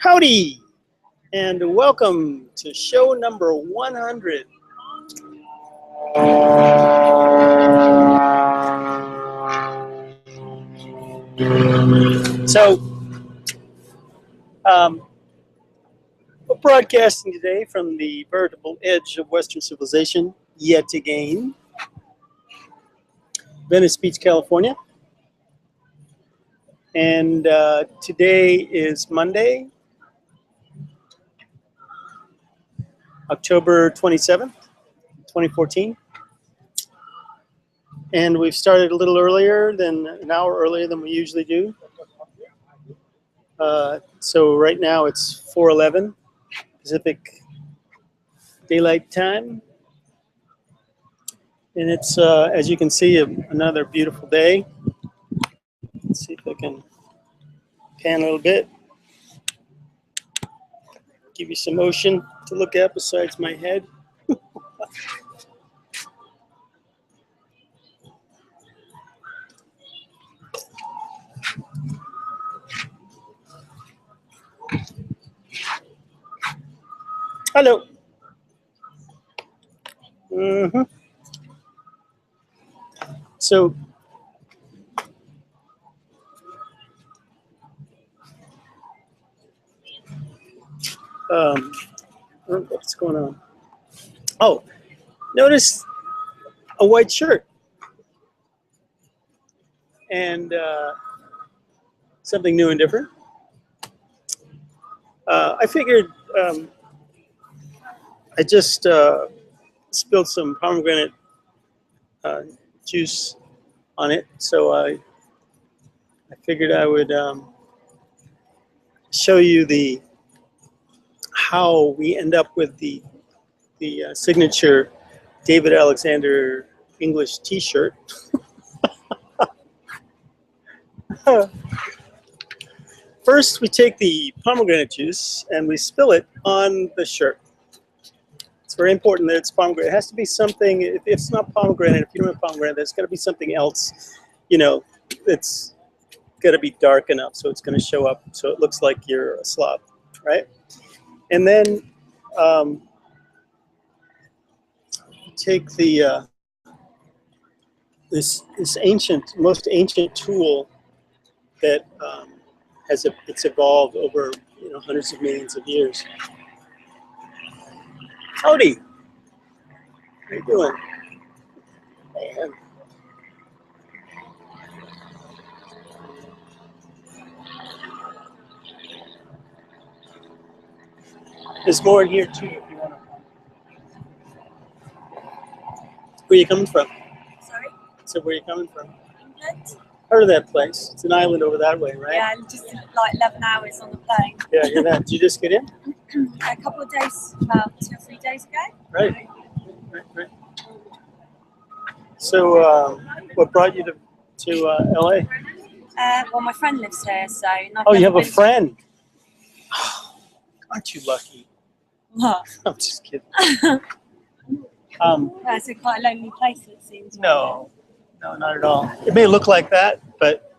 Howdy, and welcome to show number 100. So, we're broadcasting today from the veritable edge of Western civilization, yet again, Venice Beach, California. And today is Monday, October 27th, 2014. And we've started a little earlier than an hour earlier than we usually do. So right now it's 4:11 Pacific Daylight Time. And it's, as you can see, another beautiful day. Let's see if I can pan a little bit. Give you some motion to look at besides my head. Hello. So, what's going on? Oh, notice a white shirt and something new and different. I figured I just spilled some pomegranate juice on it, so I figured I would show you how we end up with the signature David Alexander English T-shirt. First, we take the pomegranate juice and we spill it on the shirt. It's very important that it's pomegranate. It has to be something, if it's not pomegranate, if you don't have pomegranate, there's got to be something else, you know, it's got to be dark enough so it's going to show up so it looks like you're a slob, right? And then take the this most ancient tool that it's evolved over hundreds of millions of years. Howdy. How you doing? Man. There's more in here too if you want to. Where are you coming from? Sorry? So where are you coming from? England. Heard of that place? It's an island over that way, right? Yeah, just like 11 hours on the plane. Yeah, you're that. Did you just get in? A couple of days, about 2 or 3 days ago. Right. So, what brought you to LA? Well, my friend lives here, so. Oh, you have a friend. Aren't you lucky? What? I'm just kidding. It's quite a lonely place, it seems. No, not at all. It may look like that, but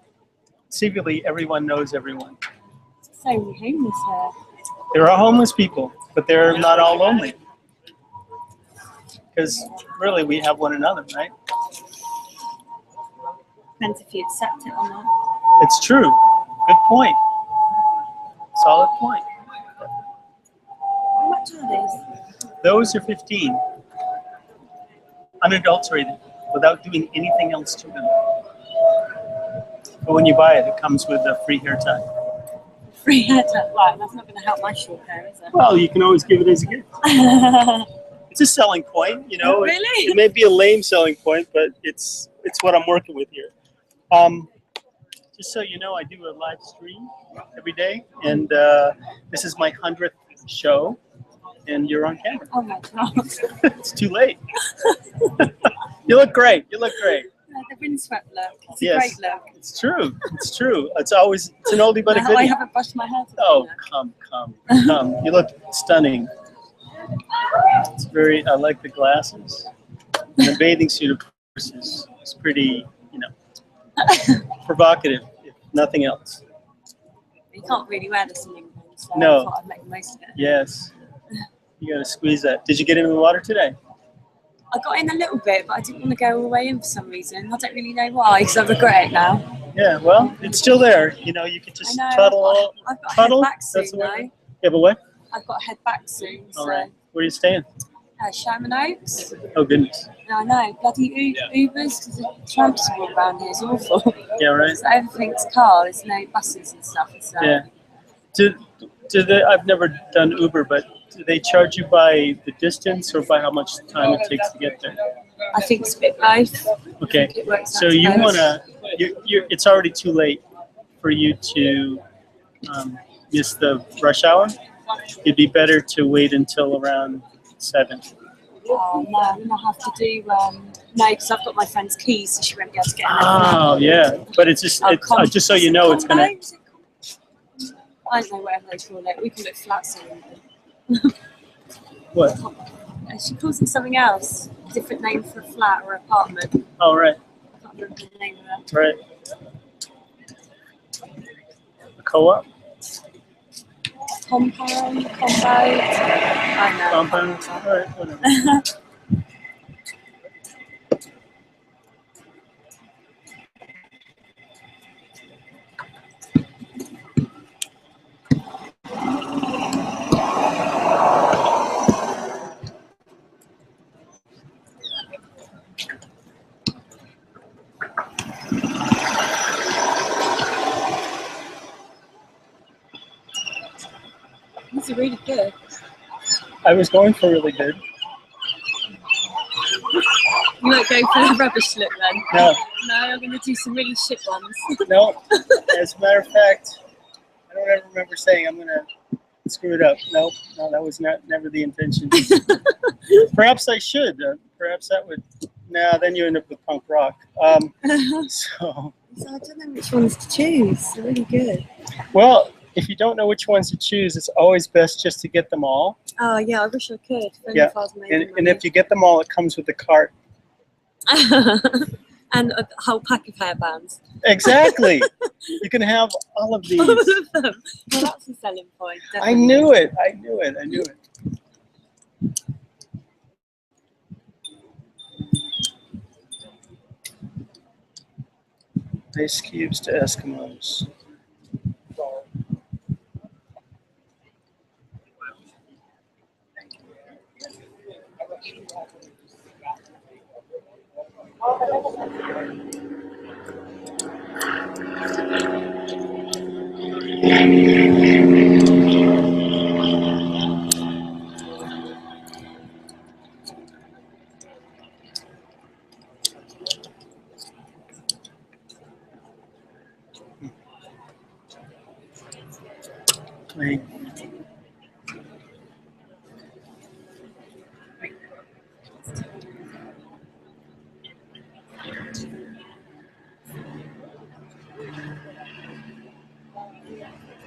secretly everyone knows everyone. So many homeless here. There are homeless people, but they're not all lonely. Because really we have one another, right? Depends if you accept it or not. It's true. Good point. Solid point. How much are these? Those are 15. Unadulterated, without doing anything else to them. But when you buy it, it comes with a free hair tie. Free hair tie? Right, that's not going to help my short hair, is it? Well, you can always give it as a gift. It's a selling point, you know. Really? It may be a lame selling point, but it's what I'm working with here. Just so you know, I do a live stream every day, and this is my 100th show, and you're on camera. Oh my God. It's too late. You look great. You look great. The windswept look. It's Yes. a great look. It's true. It's true. It's an oldie but a goodie. I haven't brushed my hair today. Oh, come. You look stunning. It's I like the glasses. And the bathing suit, of course, is pretty, provocative, if nothing else. You can't really wear this in England. so No. I thought I'd make the most of it. Yes. You got to squeeze that. Did you get in the water today? I got in a little bit, but I didn't want to go all the way in for some reason. I don't really know why, because I regret it now. Yeah, well, it's still there. You know, you could just tuddle. I've got to Tuddle? head back soon, That's the though. word? Yeah, but what? I've got to head back soon, so... All right. Where are you staying? STrEAMiN Arts. Oh, goodness. I know, bloody Ubers, because the transport around here is awful. Yeah, right. So everything's car, there's no buses and stuff. So. Yeah. Do they, I've never done Uber, but do they charge you by the distance or by how much time it takes to get there? I think it's a bit both. Okay. It works So out you both. want to, it's already too late for you to miss the rush hour. It'd be better to wait until around 7. Oh, no, I'm going to have to do, no, because I've got my friend's keys, so she won't be able to get in. Oh, yeah. But it's just, just so you know, it's going to... I don't know whatever they call it. We call it flats. What? She calls it something else. A different name for a flat or apartment. Oh, right. I can't remember the name of that. Right. A co-op? Compound? I know. Compound? All right, whatever. These are really good. I was going for really good. You won't go for the rubbish look then? No. No, I'm going to do some really shit ones. No. As a matter of fact, I don't ever remember saying I'm going to screw it up. No, that was never the intention. Perhaps I should. Perhaps that would. Nah, then you end up with punk rock. So I don't know which ones to choose. They're really good. Well, if you don't know which ones to choose, it's always best just to get them all. Oh yeah, I wish I could. Yeah, and if you get them all, it comes with the cart. And a whole pack of hairbands. Exactly. You can have all of these. All of them. Well, that's a selling point. Definitely. I knew it. Ice cubes to Eskimos. Wait.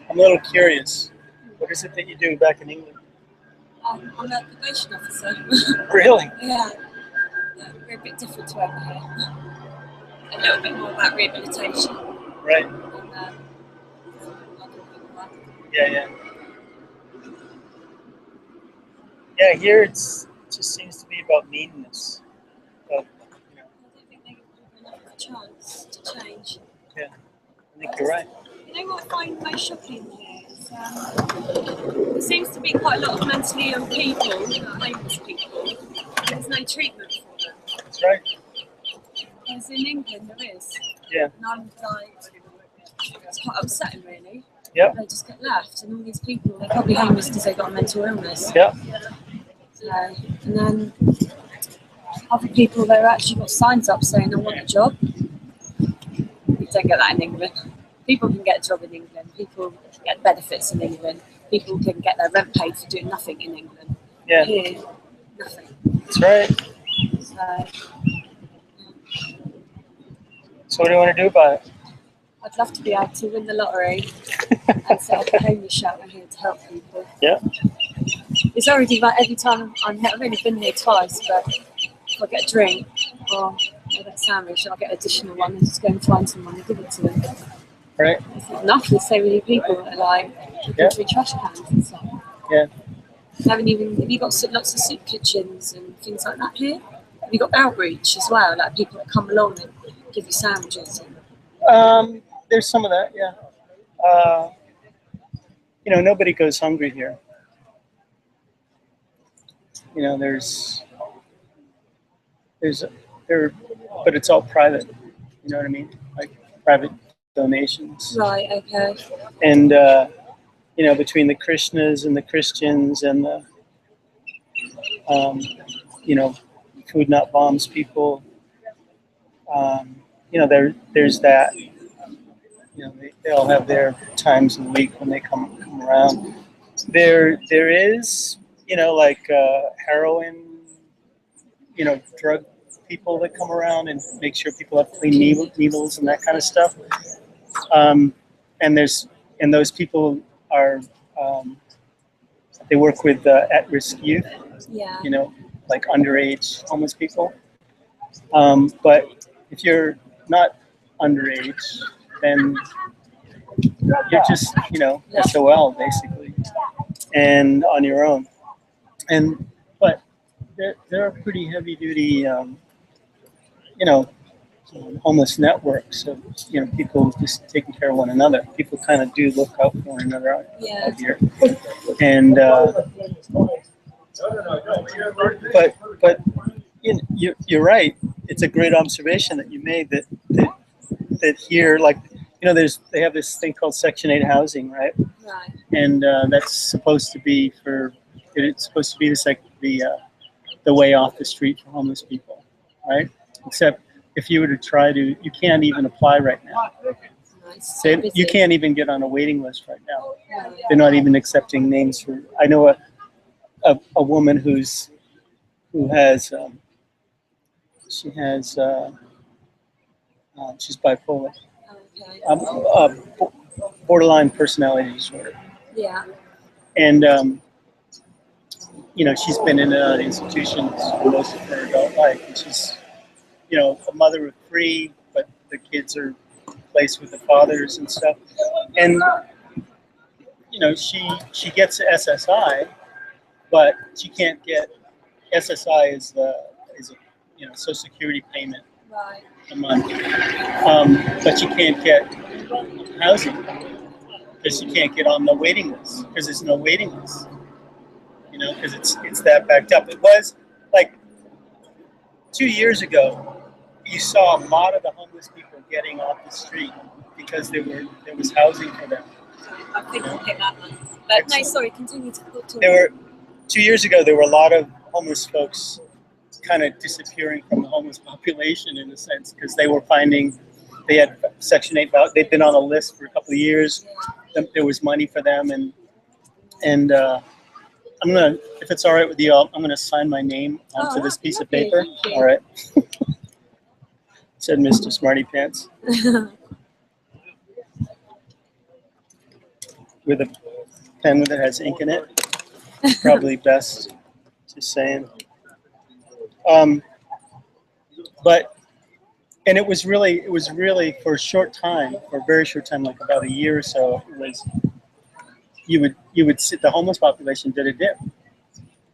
I'm a little curious. What is it that you do back in England? I'm a probation officer. Really? Yeah. We're a bit different to over here. A little bit more about rehabilitation. Right. And, Yeah. Yeah, here it just seems to be about meanness. But, you know, I don't think they give people enough of a chance to change. yeah, I think you're right. You know what I find most shocking here is there seems to be quite a lot of mentally ill people, homeless people. There's no treatment for them. That's right. Whereas in England there is. Yeah. And I'm like, it's quite upsetting really. Yep. They just get left, and all these people, they're probably homeless because they've got a mental illness. Yep. So, and then other people, they've actually got signs up saying, I want a job. You don't get that in England. People can get a job in England. People get benefits in England. People can get their rent paid for doing nothing in England. Yeah. Here, nothing. That's right. So what do you want to do about it? I'd love to be able to win the lottery and set up a homeless shelter here to help people. Yeah. It's already like every time I'm here, I've only been here twice, but if I get a drink or I get a sandwich, I'll get an additional one and just go and find someone and give it to them. Right. It's not enough. There's so many people that are like, Yeah. Free trash cans and stuff. Yeah. Have you got lots of soup kitchens and things like that here? Have you got outreach as well, like people that come along and give you sandwiches? There's some of that, yeah. You know, nobody goes hungry here. You know, but it's all private. You know what I mean? Like private donations. Right. Okay. And you know, between the Krishnas and the Christians and the you know, Food Not Bombs people, you know, there's that. You know, they all have their times of the week when they come around. There is, you know, like heroin, you know, drug people that come around and make sure people have clean needles and that kind of stuff. And those people are, they work with at-risk youth. Yeah. You know, like underage homeless people. But if you're not underage, then you're just, you know, SOL basically, and on your own. But there are pretty heavy duty, you know, homeless networks of, you know, people just taking care of one another. People kind of do look out for one another out here, and but you know, you're right. It's a great observation that you made that here, like, you know, they have this thing called Section 8 housing, right? Right. And that's supposed to be the way off the street for homeless people, right? Except if you were to try to, you can't even apply right now. Nice. You can't even get on a waiting list right now. They're not even accepting names for. I know a woman who has she's bipolar. Okay. Borderline personality disorder. Yeah. And you know, she's been in and out of institutions for most of her adult life, and she's, you know, a mother of 3, but the kids are placed with the fathers and stuff. And you know, she gets SSI, but she can't get SSI is a you know, Social Security payment Right. a month, but she can't get housing because she can't get on the waiting list because there's no waiting list. You know, because it's that backed up. It was like 2 years ago, you saw a lot of the homeless people getting off the street because there was housing for them. I think I'll pick that one. But no, sorry, continue to talk. 2 years ago, there were a lot of homeless folks kind of disappearing from the homeless population in a sense because they were finding they had Section 8. They'd been on a list for a couple of years. There was money for them, and I'm gonna, if it's all right with you, I'm gonna sign my name onto this piece of paper. All right. Said Mr. Smarty Pants. With a pen that has ink in it. Probably best, just saying. But it was really for a short time, for a very short time, like about a year or so. It was you would see the homeless population did a dip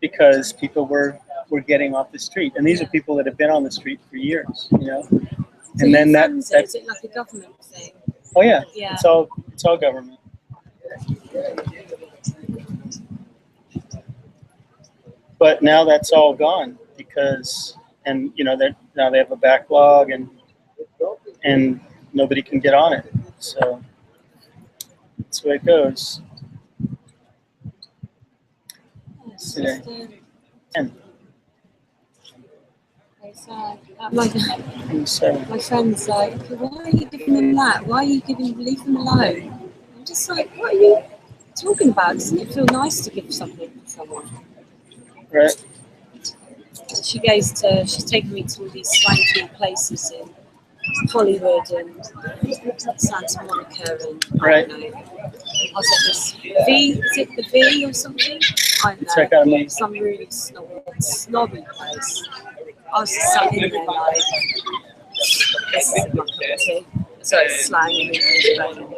because people were getting off the street, and these are people that have been on the street for years, you know. So and then is it like a government thing? Oh yeah, yeah. It's all government. But now that's all gone because, and you know, now they have a backlog and nobody can get on it. So that's the way it goes. Today. And my friend's like, why are you giving them that? Why are you leave them alone? I'm just like, what are you talking about? Doesn't it feel nice to give something to someone? Right. She's taken me to all these swanky places in Hollywood and Santa Monica and I don't know. I was at this is it the V or something? I don't know. Some really snobby place. I was just sat in there like, this isn't my cup of tea. So it's slang in English, but it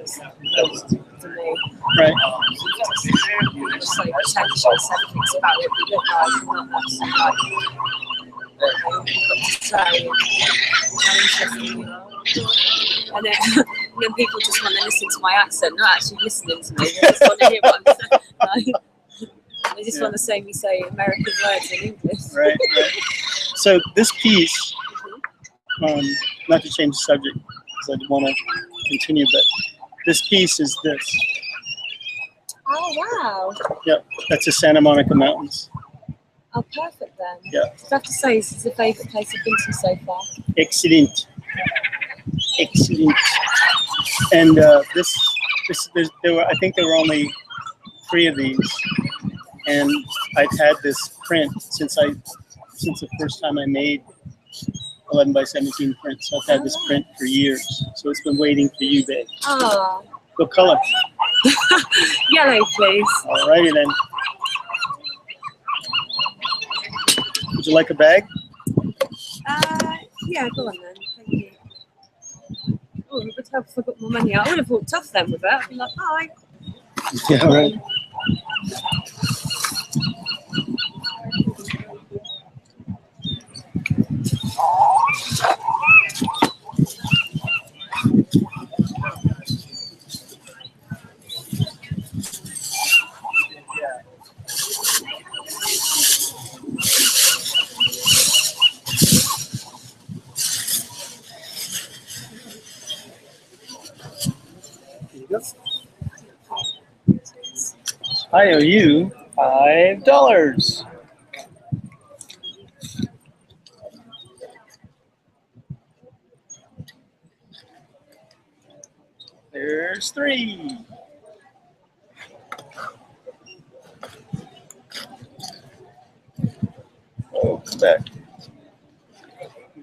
was for me. Right. just so pretentious. Everything's about what we look like, and not actually like what we've got to say and how interesting we are. And then, and then people just want to listen to my accent, not actually listening to me. They just want to hear what I'm saying. Like, they just want to say me say American words in English. Right, right. So this piece, not to change the subject because I want to continue, but this piece is this. Oh, wow. Yep, that's the Santa Monica Mountains. Oh, perfect then. Yeah. I have to say, this is the favourite place I've been to so far. Excellent. Excellent. And there were, I think there were only 3 of these, and I've had this print since the first time I made 11 by 17 prints. So I've had this print for years. So it's been waiting for you, babe. Oh. What color? Yellow, please. Alrighty then. Would you like a bag? Yeah, go on then. Thank you. Oh, it would help if I got more money out. I would have walked off then with that. I'd be like, bye. Yeah, right. I owe you $5. There's 3. Oh, come back.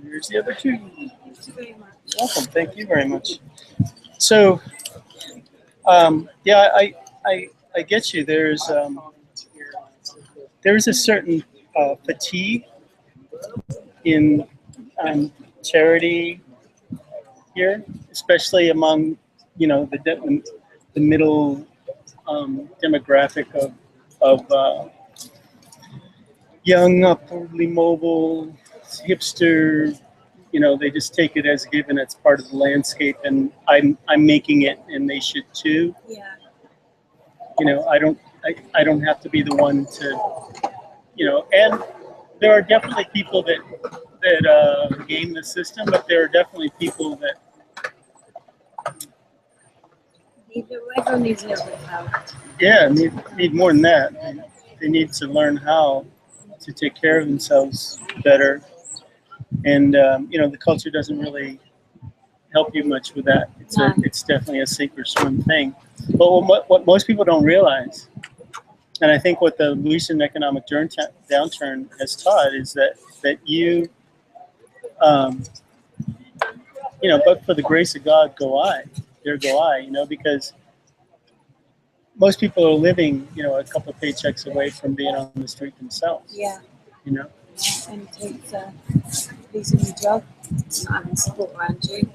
Here's the other 2. Thank you very much. Welcome. Thank you very much. So, yeah, I get you. There's a certain fatigue in charity here, especially among the middle demographic of young, upwardly mobile, hipster. They just take it as a given. It's part of the landscape, and I'm making it, and they should too. Yeah. I don't have to be the one to, and there are definitely people that game the system, but there are definitely people that Everyone needs a little bit of help. yeah need more than that. They need to learn how to take care of themselves better, and the culture doesn't really help you much with that. It's definitely a sink or swim thing. But what most people don't realize, and I think what the recent economic downturn has taught, is that you, but for the grace of God, there go I, because most people are living, a couple of paychecks away from being on the street themselves. Yeah. Yeah, and it takes losing your job, not having support around you.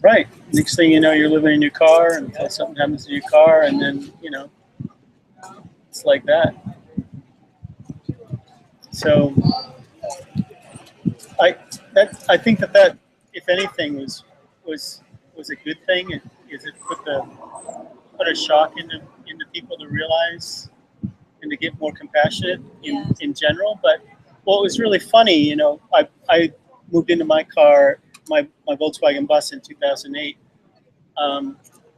Right. Next thing you know, you're living in your car until something happens to your car, and then, it's like that. So I think that if anything was a good thing. It put a shock into people to realize and to get more compassionate in general. But what was really funny, I moved into my car, my Volkswagen bus in 2008,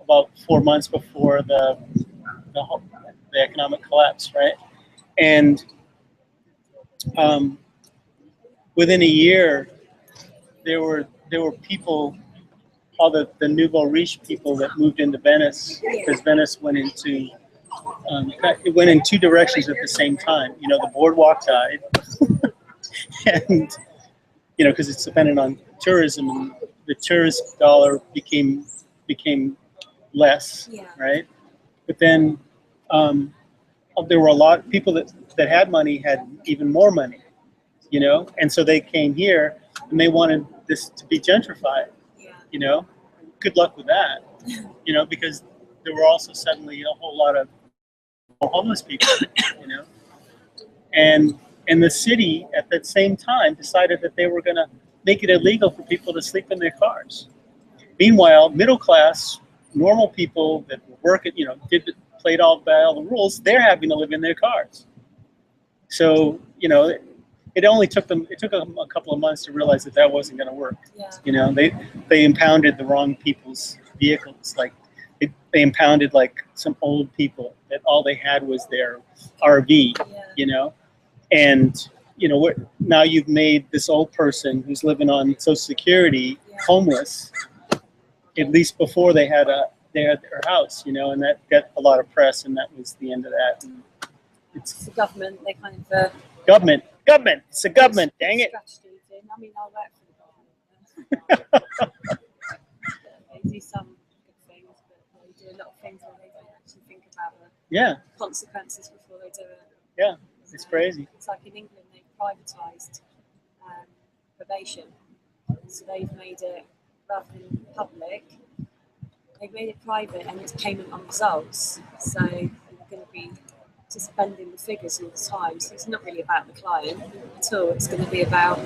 about 4 months before the economic collapse, right? And within a year, there were people, all the nouveau riche people that moved into Venice, because Venice went into it went in 2 directions at the same time. The boardwalk died, and because it's dependent on tourism, and the tourist dollar became less, right? But then there were a lot of people that had money, had even more money, and so they came here and they wanted this to be gentrified. Good luck with that, because there were also suddenly a whole lot of homeless people, you know. And the city at that same time decided that they were going to make it illegal for people to sleep in their cars. Meanwhile, middle class, normal people that work at, you know, played by all the rules, they're having to live in their cars. So, you know, it took them a couple of months to realize that wasn't going to work. Yeah. You know, they impounded the wrong people's vehicles. Like they impounded like some old people that all they had was their RV, you know, and you know what? Now you've made this old person who's living on Social Security homeless. At least before they had their house, you know, and that got a lot of press, and that was the end of that. It's the government. They kind of government. It's the government. Dang it. I mean, I work for the government. They do some good things, but they do a lot of things where they don't actually think about the consequences before they do it. Yeah, it's crazy. It's like in England, they've privatised probation, so they've made it rather than public. They've made it private, and it's payment on results. So you're going to be just bending the figures all the time. So it's not really about the client at all. It's going to be about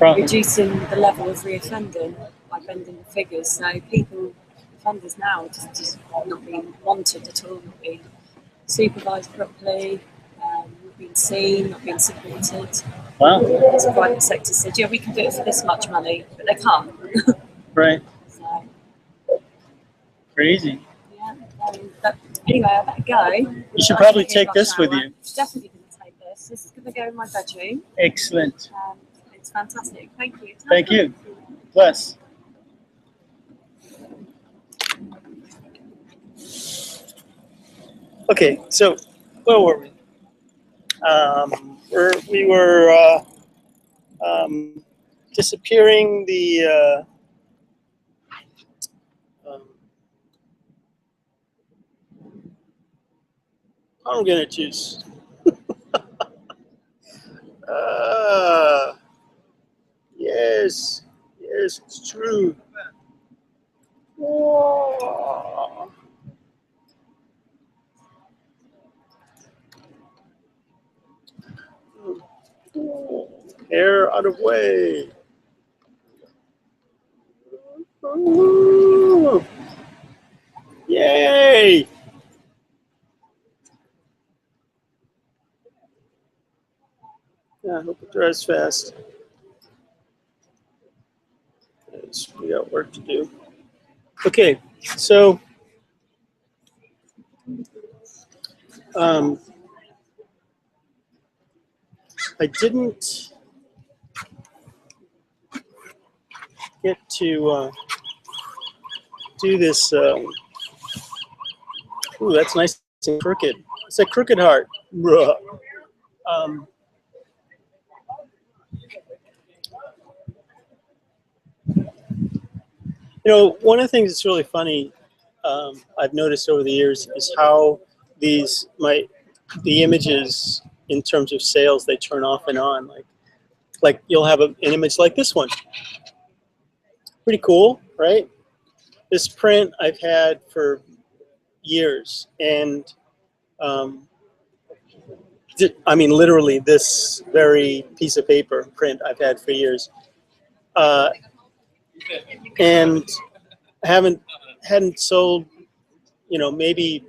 reducing the level of reoffending by bending the figures. So offenders now are just not being monitored at all, not being supervised properly, not being seen, not being supported. Wow. The private sector said, yeah, we can do it for this much money, but they can't. Right. So, crazy. Yeah. But anyway, I better go. You should probably take this with you. Definitely going to take this. This is going to go in my bedroom. Excellent. It's fantastic. Thank you. Thank you. Bless. Okay, so where were we? We were disappearing the pomegranate juice. Yes, it's true. Whoa. Hair out of way. Ooh. Yay! Yeah, I hope it dries fast. We got work to do. Okay, so I didn't get to do this. Ooh, that's nice and crooked. It's a crooked heart. Bruh. You know, one of the things that's really funny I've noticed over the years is how the images in terms of sales, they turn off and on. Like you'll have an image like this one. Pretty cool, right? This print I've had for years, and I mean literally this very piece of paper print I've had for years. And hadn't sold, you know, maybe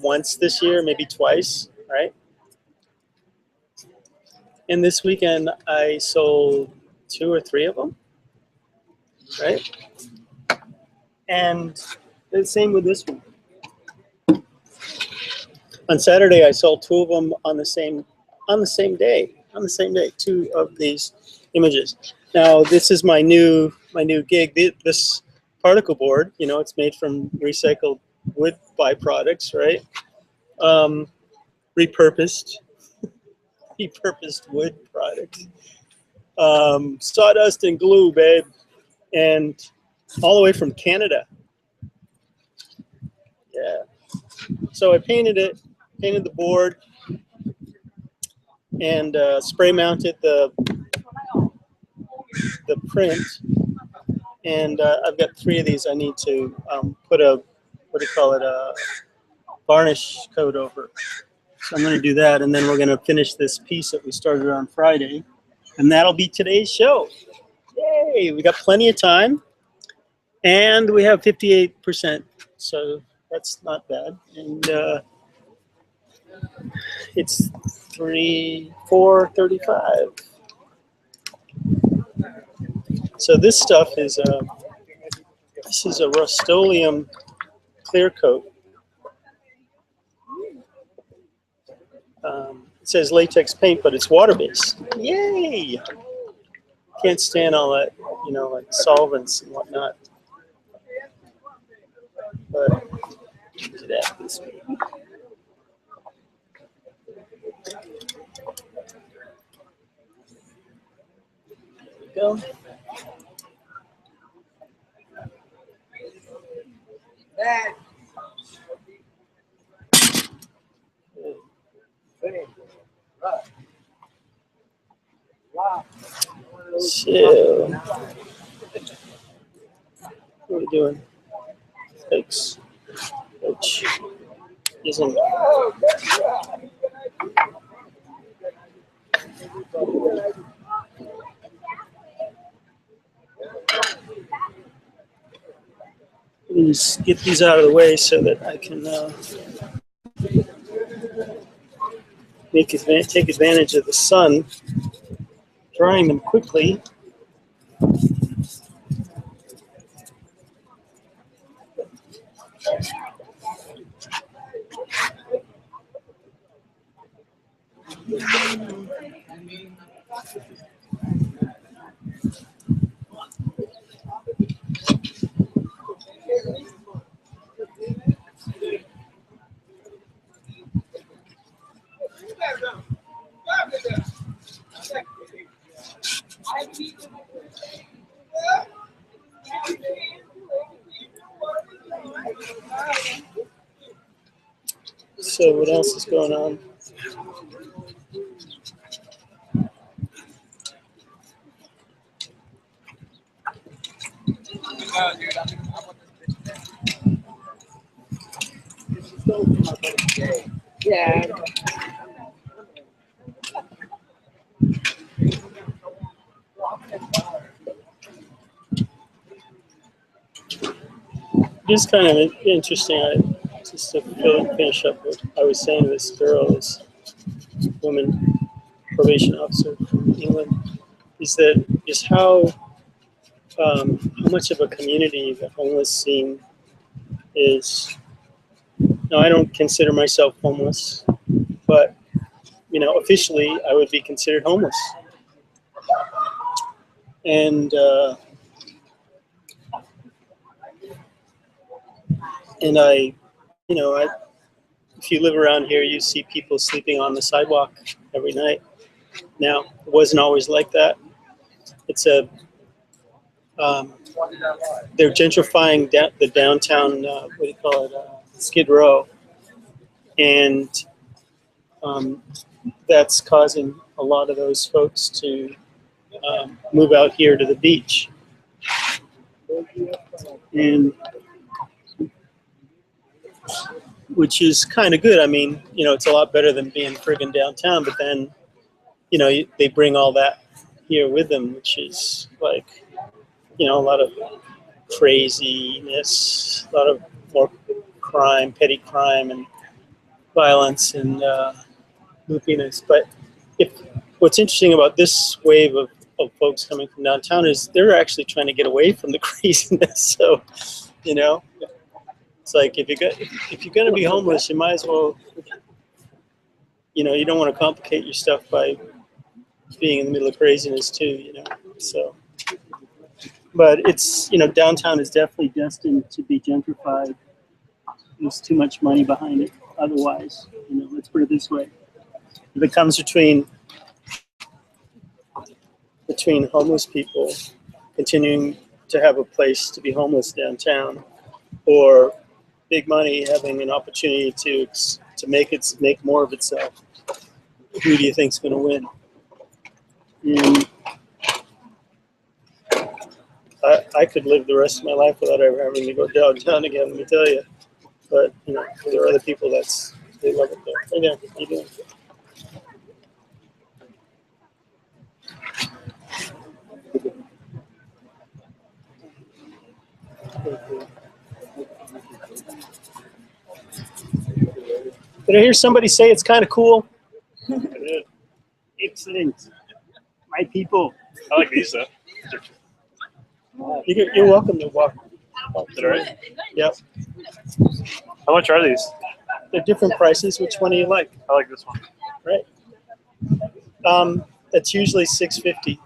once this year, maybe twice, right? And this weekend I sold 2 or 3 of them, right? And the same with this one. On Saturday I sold 2 of them on the same day. 2 of these images. Now this is my new gig. This particle board, you know, it's made from recycled wood byproducts, right? Repurposed wood products. Sawdust and glue, babe, and all the way from Canada. Yeah. So I painted the board, and spray mounted the print, and I've got 3 of these. I need to put a, what do you call it, a varnish coat over it. So I'm going to do that, and then we're going to finish this piece that we started on Friday, and that'll be today's show. Yay! We got plenty of time, and we have 58%, so that's not bad. And it's 4:35. So this stuff is this is a Rust-Oleum clear coat. It says latex paint, but it's water-based. Yay! Can't stand all that, you know, like solvents and whatnot. But do that this way. There we go. So, what are we doing? Thanks. Which isn't. Let me just get these out of the way so that I can take advantage of the sun, drying them quickly. So what else is going on? Yeah. It's kind of interesting. Just to finish up what I was saying to this girl, this woman, probation officer from England, is that just how much of a community the homeless scene is. Now, I don't consider myself homeless, but you know, officially, I would be considered homeless. And I, you know, if you live around here, you see people sleeping on the sidewalk every night. Now, it wasn't always like that. It's they're gentrifying the downtown, what do you call it, Skid Row. And that's causing a lot of those folks to move out here to the beach. And which is kind of good. I mean, you know, it's a lot better than being friggin' downtown, but then, you know, they bring all that here with them, which is like, you know, a lot of craziness, a lot of more crime, petty crime and violence and loopiness. But what's interesting about this wave of folks coming from downtown is they're actually trying to get away from the craziness. So, you know, it's like if you're going to be homeless, you might as well, you know, you don't want to complicate your stuff by being in the middle of craziness too, you know. So, but it's, you know, downtown is definitely destined to be gentrified. There's too much money behind it. Otherwise, you know, let's put it this way: if it comes between homeless people continuing to have a place to be homeless downtown, or big money having an opportunity to make more of itself, who do you think's going to win? And I could live the rest of my life without ever having to go downtown again, let me tell you. But you know, there are other people they love it there. Right there. How you doing? Did I hear somebody say it's kind of cool? Excellent. My people. I like these though. You're welcome to walk. Is that all right? Yep. How much are these? They're different prices. Which one do you like? I like this one. Right. That's usually $6.50.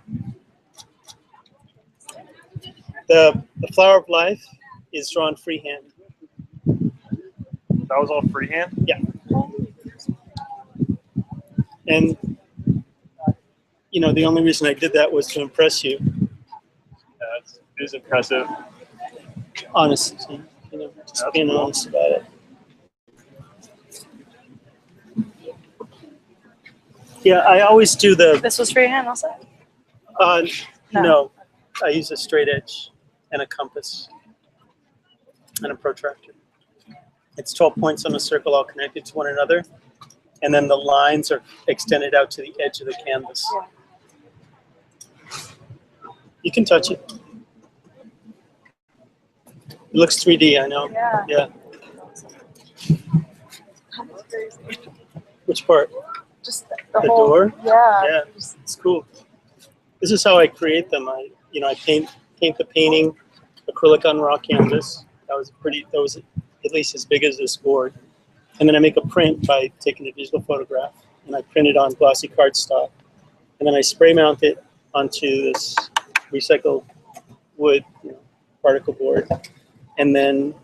The Flower of Life is drawn freehand. That was all freehand? Yeah. And you know, the only reason I did that was to impress you. Yeah, it is impressive. Honesty, you know, just being honest about it. Yeah, I always do the. This was freehand also? No, I use a straight edge and a compass and a protractor. It's 12 points on a circle all connected to one another, and then the lines are extended out to the edge of the canvas. You can touch it. It looks 3D, I know. Yeah. Yeah. That's crazy. Which part? Just The whole, door? Yeah. Yeah, it's cool. This is how I create them. I paint the painting acrylic on raw canvas. That was at least as big as this board. And then I make a print by taking a digital photograph, and I print it on glossy cardstock. And then I spray mount it onto this recycled wood particle board, and then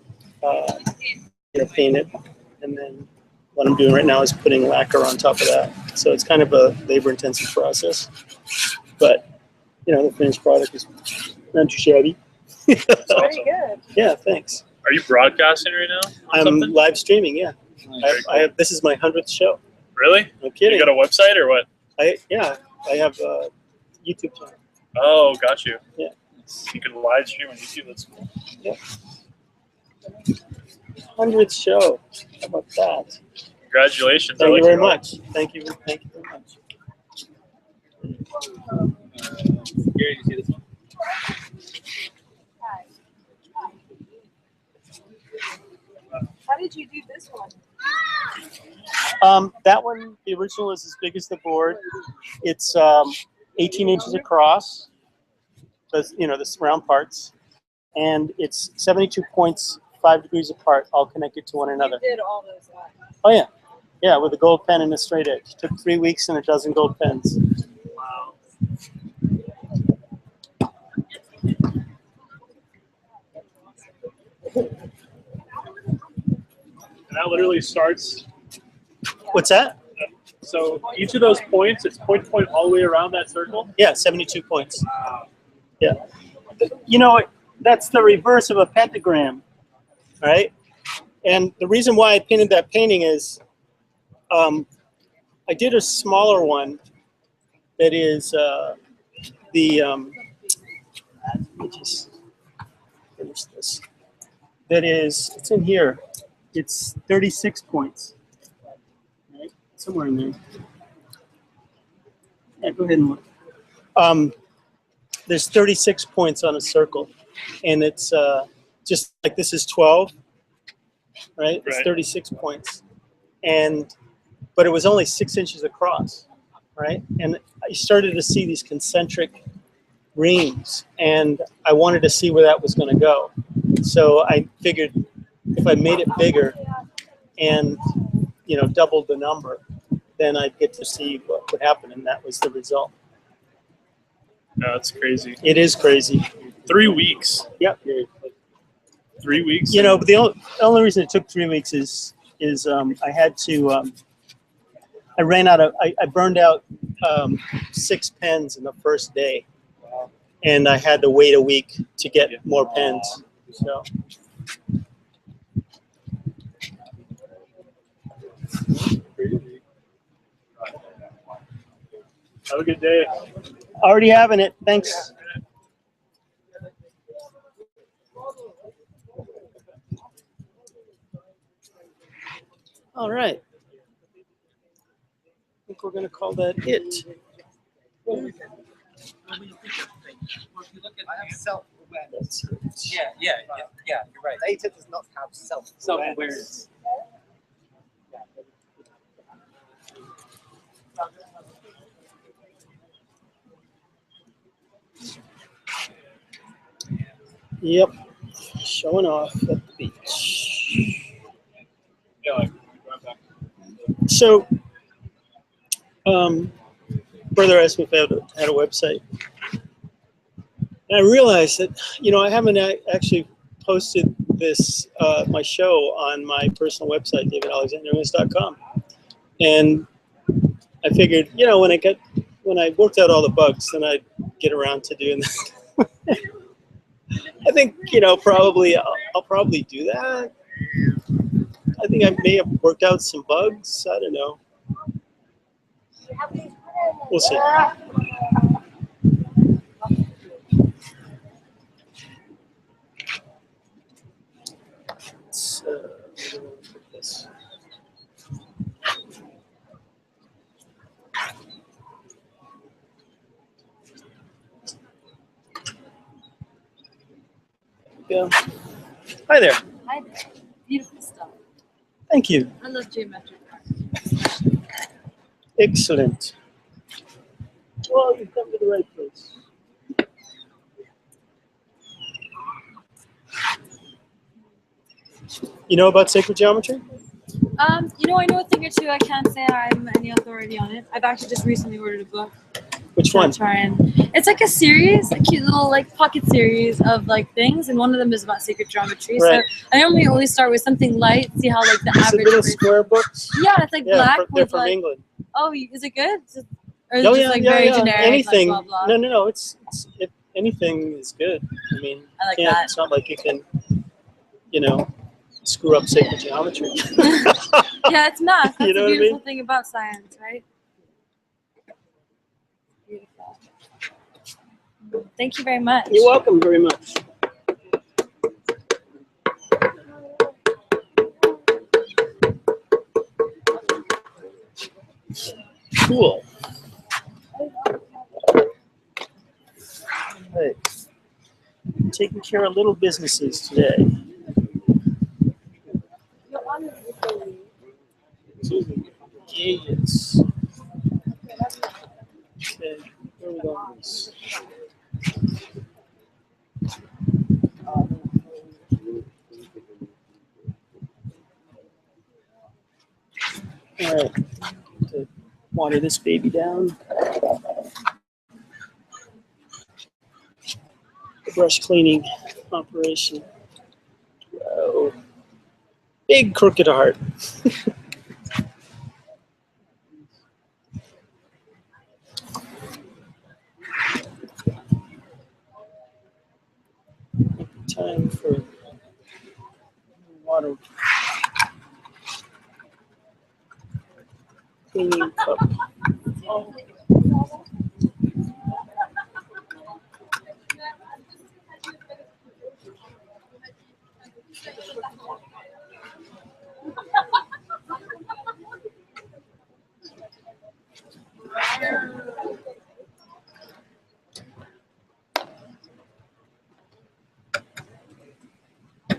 paint it. And then what I'm doing right now is putting lacquer on top of that. So it's kind of a labor-intensive process, but the finished product is not too shabby. It's pretty good. Yeah, thanks. Are you broadcasting right now? I'm live streaming. Yeah, I have. This is my 100th show. Really? No kidding. You got a website or what? I have a YouTube channel. Oh, got you. Yeah. You can live stream on YouTube. That's cool. Yeah. 100th show. How about that? Congratulations. Thank you very much. Thank you. Thank you very much. Gary, you see this one? How did you do this one? That one, the original, is as big as the board. It's 18 inches across. The round parts, and it's 72 points, 5 degrees apart, all connected to one another. You did all those lines. Oh yeah, yeah, with a gold pen and a straight edge. Took 3 weeks and a dozen gold pens. Wow. And that literally starts. What's that? So each of those points, it's point to point all the way around that circle. Yeah, 72 points. Yeah. That's the reverse of a pentagram, right? And the reason why I painted that painting is I did a smaller one that is let me just finish this. It's in here. It's 36 points. Right? Somewhere in there. Yeah, go ahead and look. There's 36 points on a circle, and it's just like this is 12, right? It's 36 points, but it was only 6 inches across, right? And I started to see these concentric rings, and I wanted to see where that was going to go. So I figured if I made it bigger and doubled the number, then I'd get to see what would happen, and that was the result. No, that's crazy. It is crazy. 3 weeks. Yep. 3 weeks. But the only reason it took 3 weeks is I had to. I burned out 6 pens in the first day, and I had to wait a week to get more pens. So. Have a good day. Already having it. Thanks. All right. I think we're going to call that it. I have self-awareness. That's it. Yeah, you're right. Data does not have self-awareness. Yep. Showing off at the beach. So, brother asked me if I had a website. And I realized that, you know, I haven't actually posted this, my show on my personal website, davidalexanderwins.com. And I figured, you know, when I worked out all the bugs, then I'd get around to doing that. I think, you know, I'll probably do that. I think I may have worked out some bugs. I don't know. We'll see. Let's put this. Yeah. Hi there. Hi there. Beautiful stuff. Thank you. I love geometric art. Excellent. Well, you've come to the right place. You know about sacred geometry? You know, I know a thing or two. I can't say I'm any authority on it. I've actually just recently ordered a book. Which one? It's like a series, a cute little like pocket series of like things, and one of them is about sacred geometry. Right. So I normally always start with something light, see how like the Is it average. little square books? Yeah, it's like Yeah, black they're with from like. England. Oh, is it good? Or is Oh it just yeah, like yeah, very yeah. generic? Anything? Like, blah, blah? No. It's if anything is good. I mean, I like can't, that. it's not like you can, you know, screw up sacred geometry. Yeah, it's math. That's You know the what I beautiful mean? thing about science, right? Beautiful. Thank you very much. You're welcome very much. Cool. Hey, taking care of little businesses today. Yes. Okay, where are we going with this? All right, to water this baby down. The brush cleaning operation. Whoa. Big crooked heart. Time for water cleaning cup.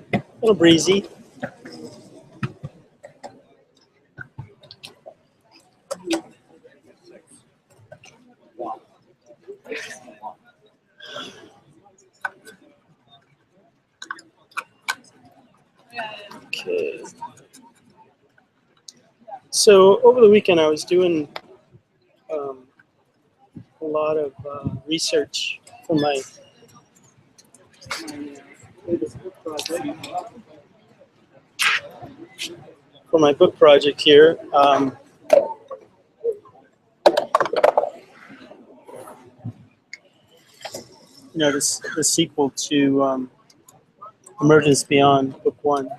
A little breezy. Okay. So over the weekend, I was doing a lot of research for my latest book project. For my book project here. You know, the sequel to Emergence Beyond, Book 1.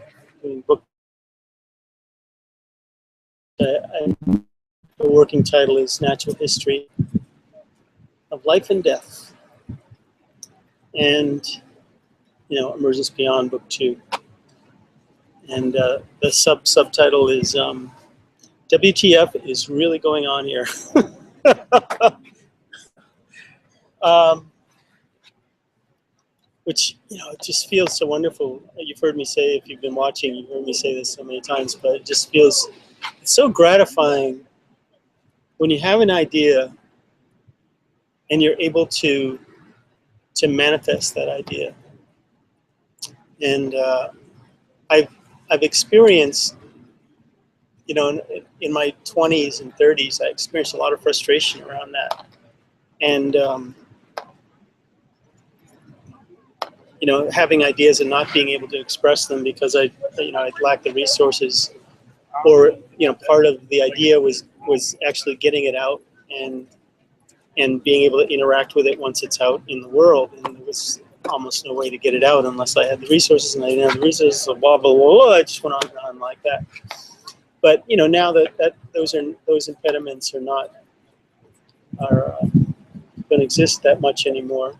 The working title is Natural History of Life and Death. And, you know, Emergence Beyond, Book 2. And the subtitle is WTF is really going on here. Which, you know, it just feels so wonderful. You've heard me say, if you've been watching, you've heard me say this so many times, but it just feels, it's so gratifying when you have an idea and you're able to manifest that idea. And I've experienced, you know, in my 20s and 30s, I experienced a lot of frustration around that. And, you know, having ideas and not being able to express them because I lacked the resources, or, you know, part of the idea was actually getting it out and being able to interact with it once it's out in the world. And there was almost no way to get it out unless I had the resources, and I didn't have the resources, so blah, blah, blah, blah. I just went on and on like that. But, you know, now that those impediments don't exist that much anymore.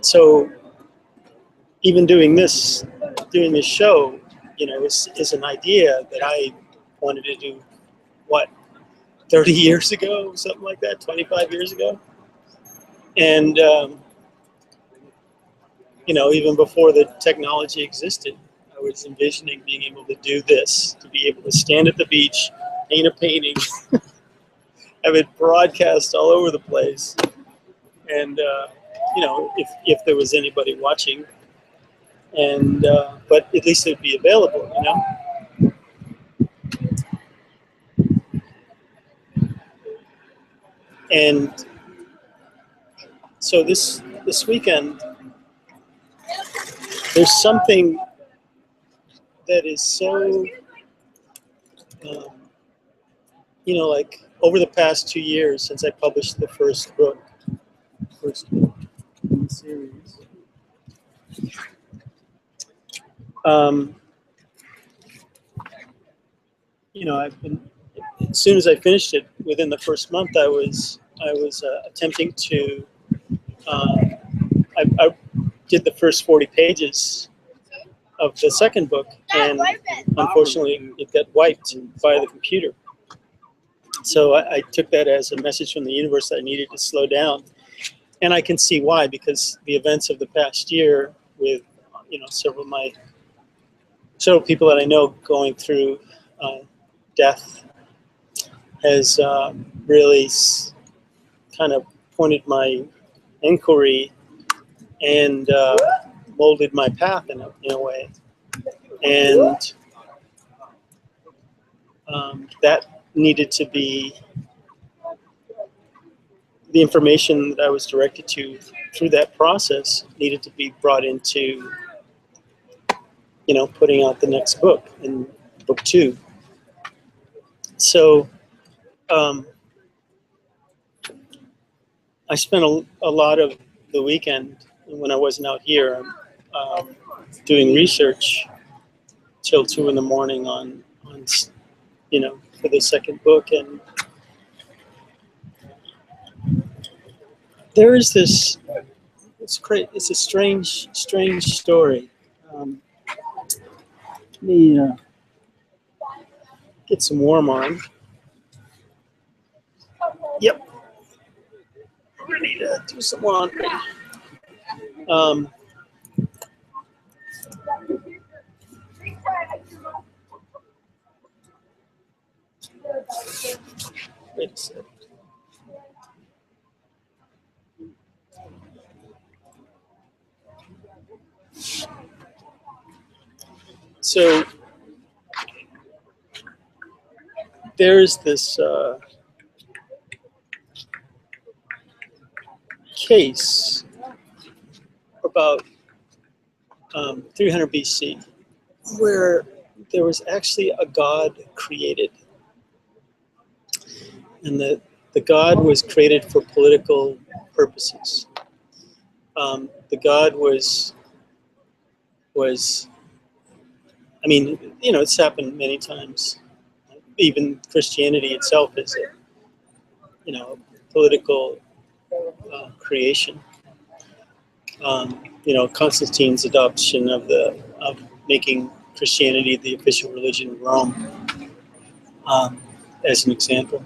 So even doing this show, you know, is an idea that I wanted to do, what, 30 years ago, something like that, 25 years ago. And, you know, even before the technology existed, I was envisioning being able to do this, to be able to stand at the beach, paint a painting, have it broadcast all over the place. And, you know, if there was anybody watching, and, but at least it'd be available, you know? And so this weekend, there's something that is so, you know, like over the past 2 years since I published the first book in the series. You know, I've been, as soon as I finished it, within the first month, I was attempting to. I did the first 40 pages of the second book, and unfortunately, it got wiped by the computer. So I took that as a message from the universe that I needed to slow down, and I can see why, because the events of the past year, with, you know, several people that I know going through death, has really kind of pointed my inquiry and molded my path in a way. And that needed to be, the information that I was directed to through that process needed to be brought into, you know, putting out the next book, in book 2. So I spent a lot of the weekend when I wasn't out here doing research till 2 in the morning on you know, for the second book. And there is this, it's a strange story. Let me get some warm on. Yep. I need to do some laundry. Wait a second. So there's this case about 300 BC where there was actually a god created, and the god was created for political purposes. The god was, I mean, you know, it's happened many times. Even Christianity itself is, you know, political creation. You know, Constantine's adoption of making Christianity the official religion of Rome, as an example.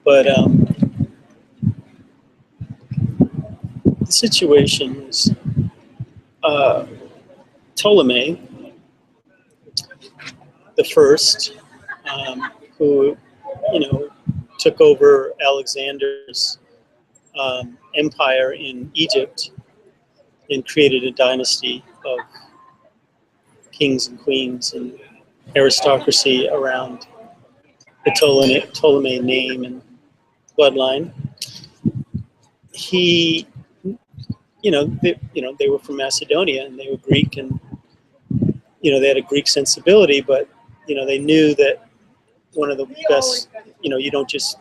But the situation is Ptolemy the first, who, you know, took over Alexander's empire in Egypt and created a dynasty of kings and queens and aristocracy around the Ptolemy name and bloodline. He, they were from Macedonia and they were Greek, and they had a Greek sensibility, but they knew that one of the best, you don't just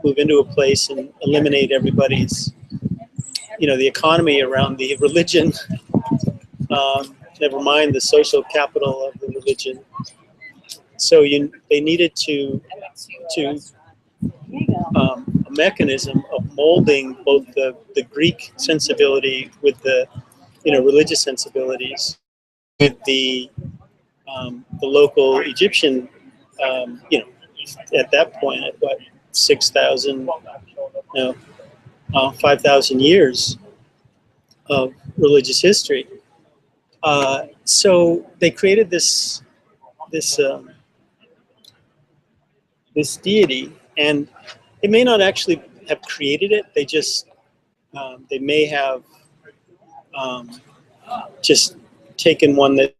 move into a place and eliminate everybody's, the economy around the religion, never mind the social capital of the religion. So they needed to a mechanism of molding both the Greek sensibility with the religious sensibilities with the local Egyptian, at that point, at what, 6,000, 5,000 years of religious history. So they created this deity, and they may not actually have created it. They just they may have just taken one that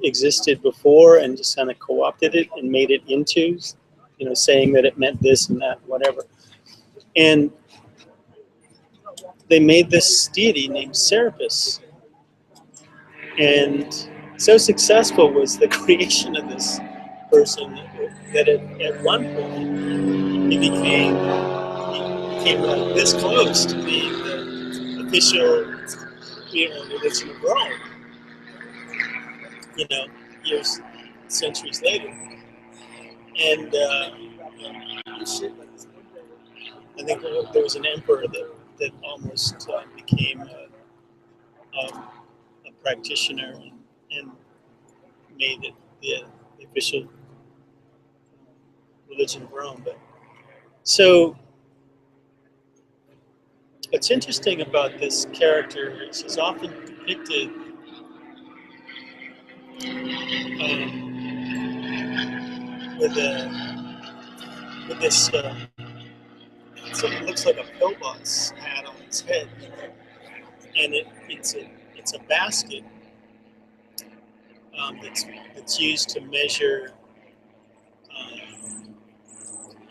existed before and just kind of co-opted it and made it into, saying that it meant this and that, whatever. And they made this deity named Serapis. And so successful was the creation of this person that at one point he became like this close to being the official religion of Rome. Years, centuries later. And I think there was an emperor that almost became a practitioner and made it the official religion of Rome. But so what's interesting about this character is he's often depicted with this so it looks like a pillbox hat on his head, and it's a basket that's used to measure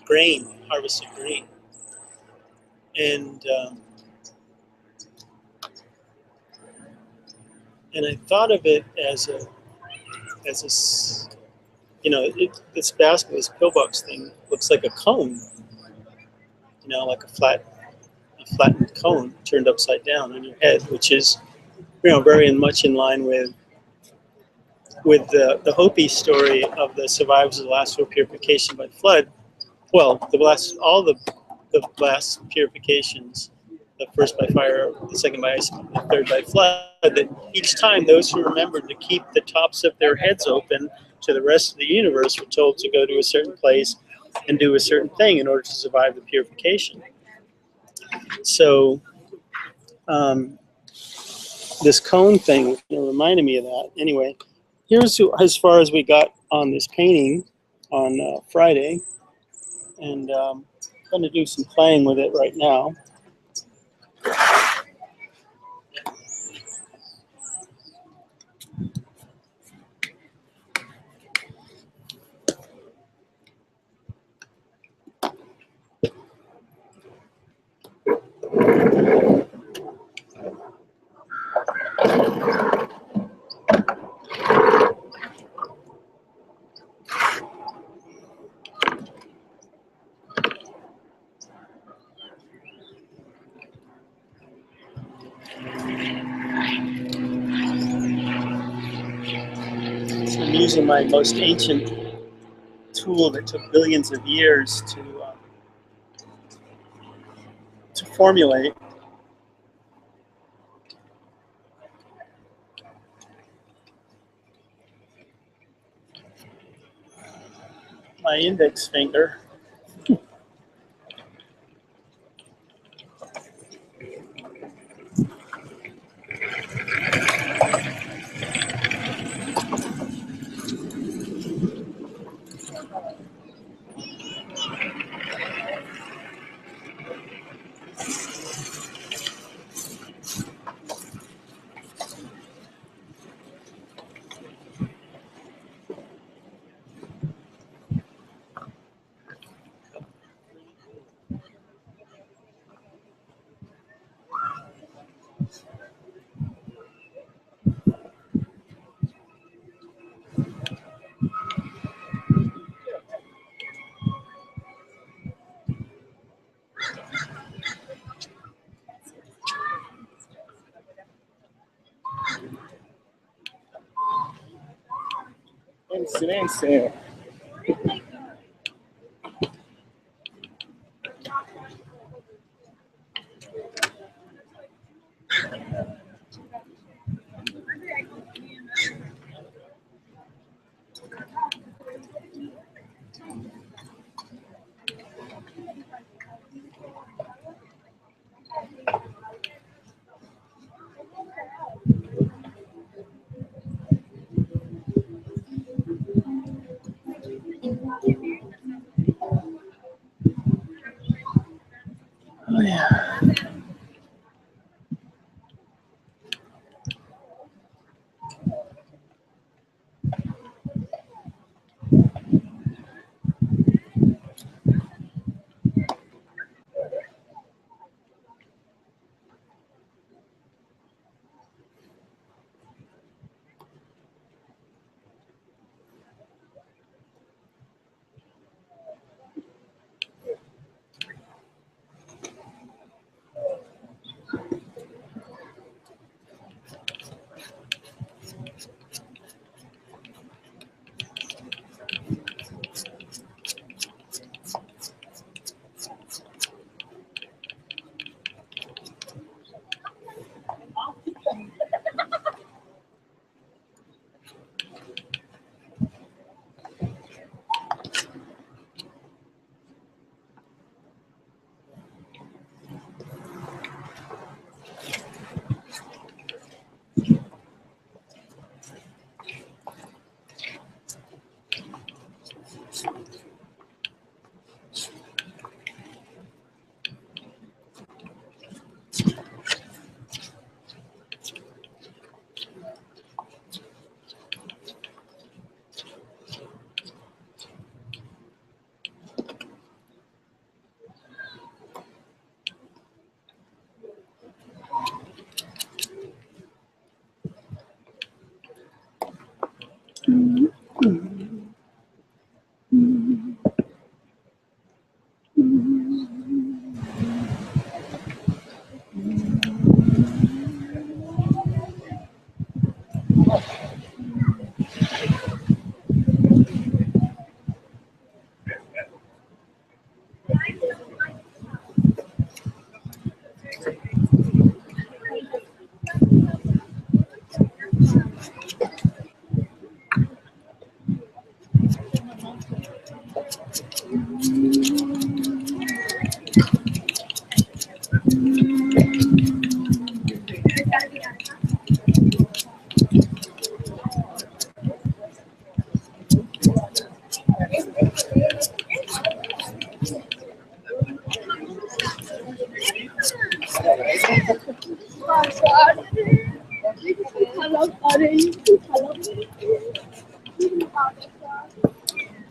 grain, harvested grain, and I thought of it as this basket, this pillbox thing, looks like a cone, like a flattened cone turned upside down on your head, which is, very much in line with the Hopi story of the survivors of the last world purification by flood. Well, all the last purifications, the first by fire, the second by ice, the third by flood, that each time those who remembered to keep the tops of their heads open to the rest of the universe were told to go to a certain place and do a certain thing in order to survive the purification. So this cone thing reminded me of that. Anyway, here's as far as we got on this painting on Friday, and I'm going to do some playing with it right now. I'm using my most ancient tool that took billions of years formulate my index finger. Insane. Oh yeah.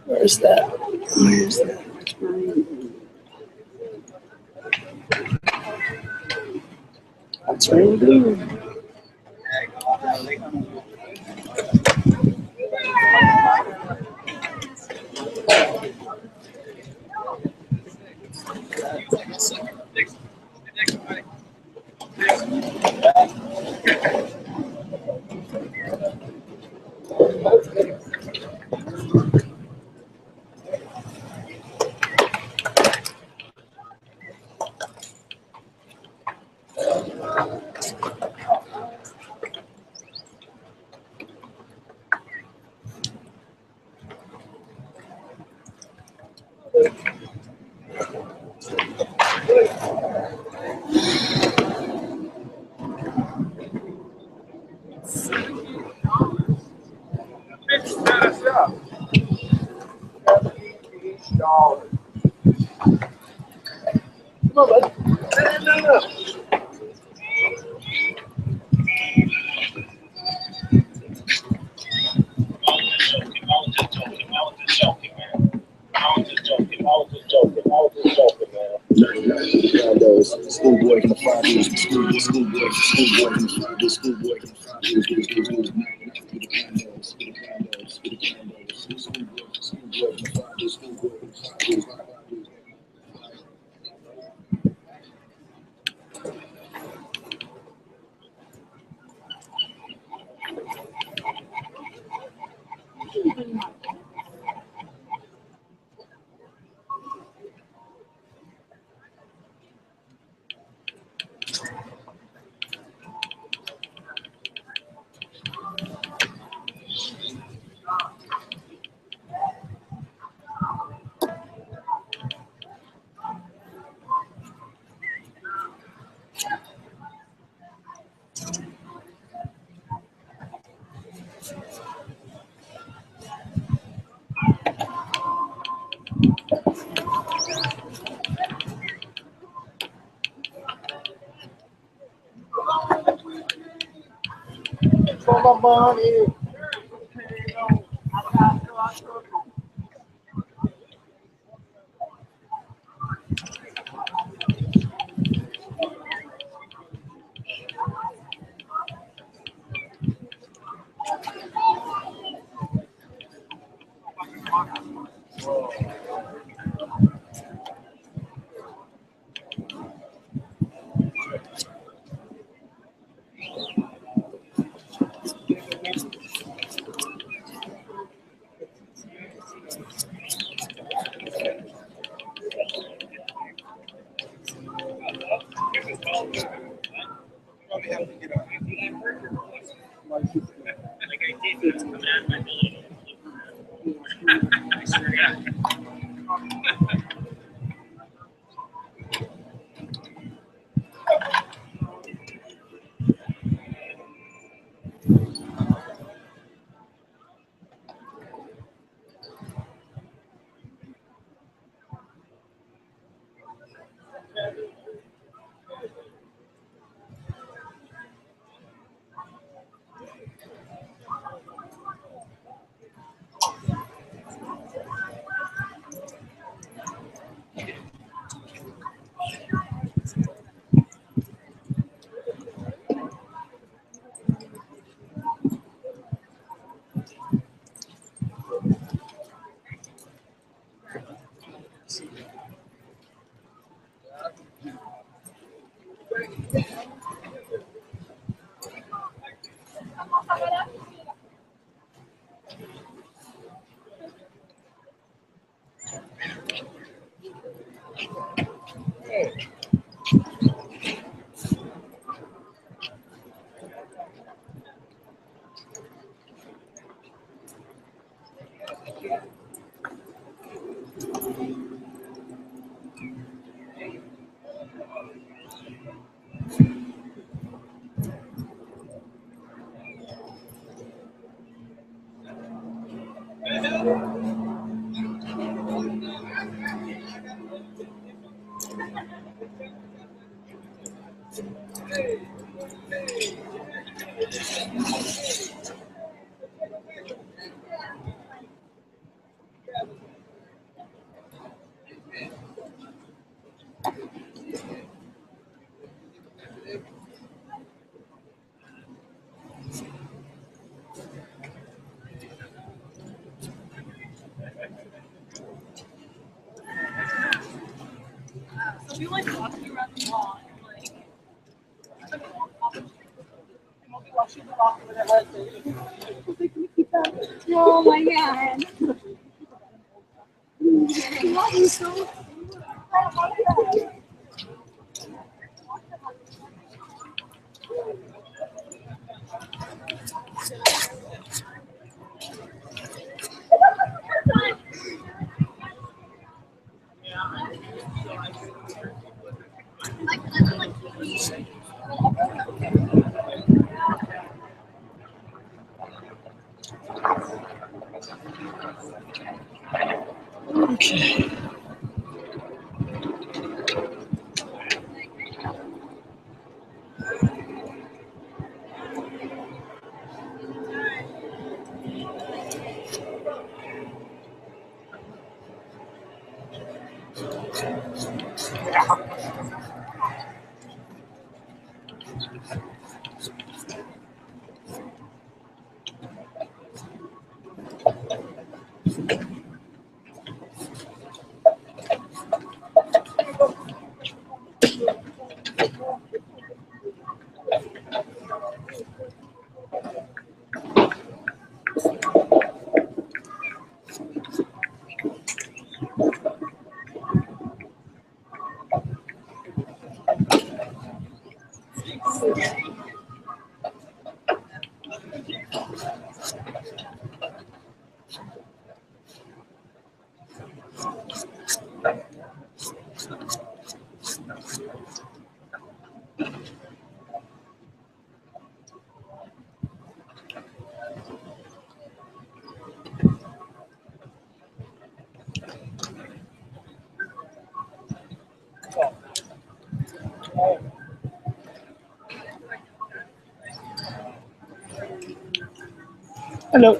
Where's that? Where's that? That's really blue. Schoolboy from the 5 years, schoolboy from the 5 years, schoolboy from the 5 years, schoolboy from the 5 years. For my money. So we like walking around the lawn, like we'll be watching the walk with our husband. Oh my god. I love you so much. Okay. Hello.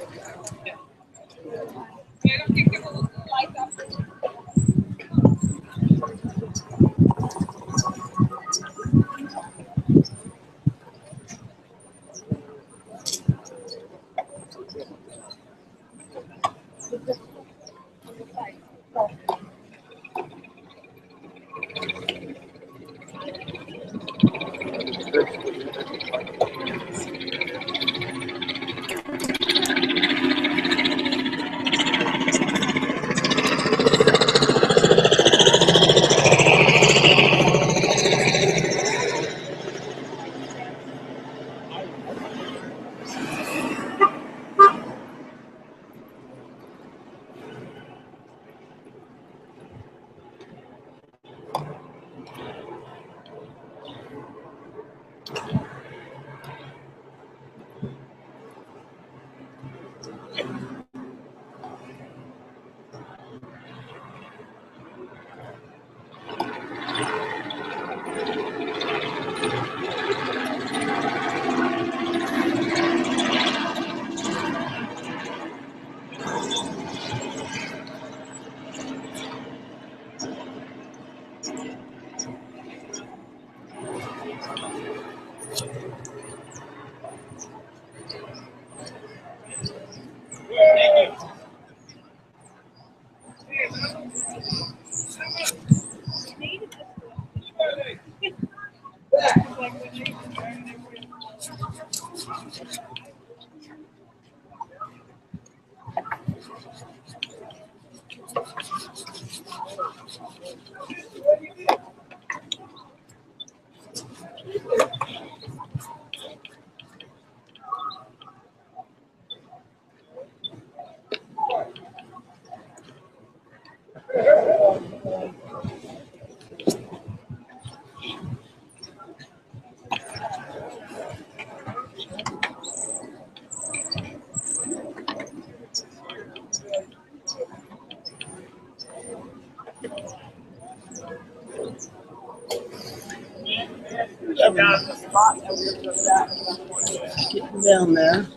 Getting down there.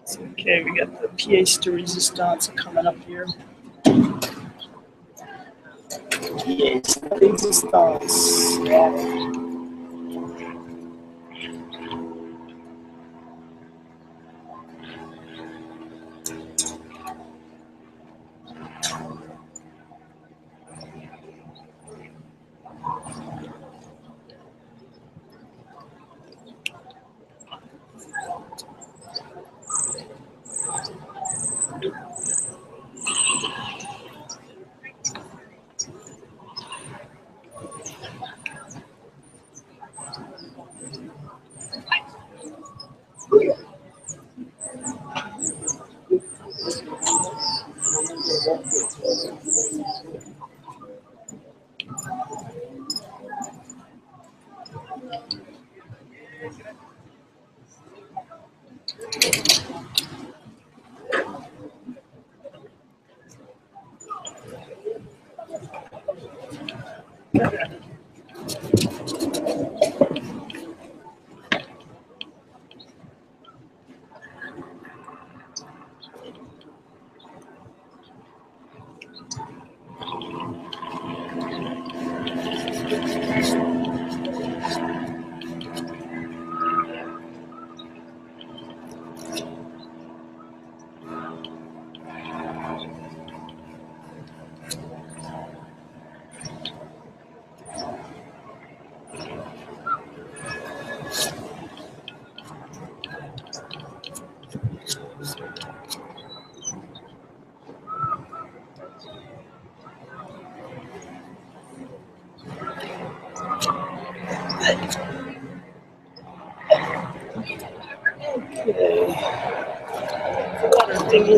It's okay, we got the pièce de résistance coming up here. Pièce de résistance. Water thingy.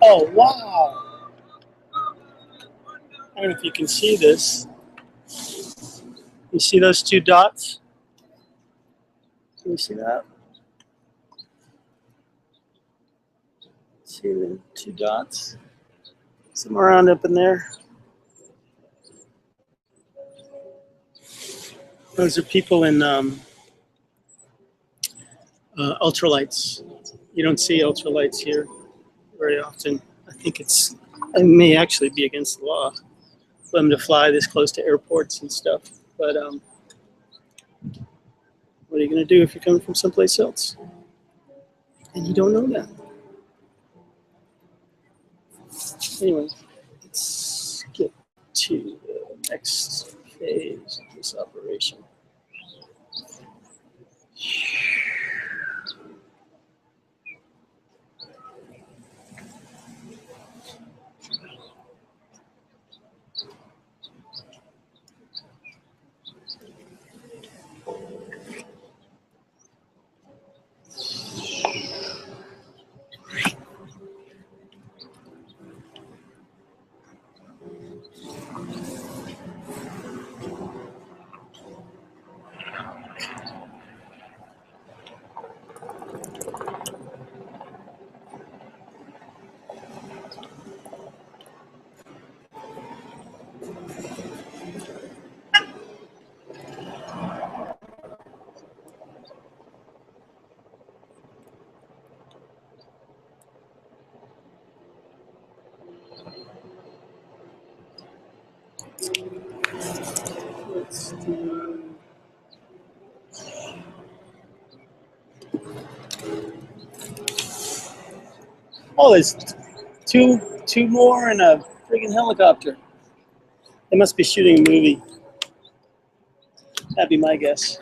Oh, wow. I don't know if you can see this. You see those two dots? Can you see that? See the two dots? Somewhere around up in there. Those are people in ultralights. You don't see ultralights here very often. I think it may actually be against the law for them to fly this close to airports and stuff. But what are you going to do if you're coming from someplace else and you don't know that? Anyway, let's get to the next phase of this operation. Let's do oh, there's two more and a friggin' helicopter. They must be shooting a movie. That'd be my guess.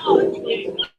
Oh,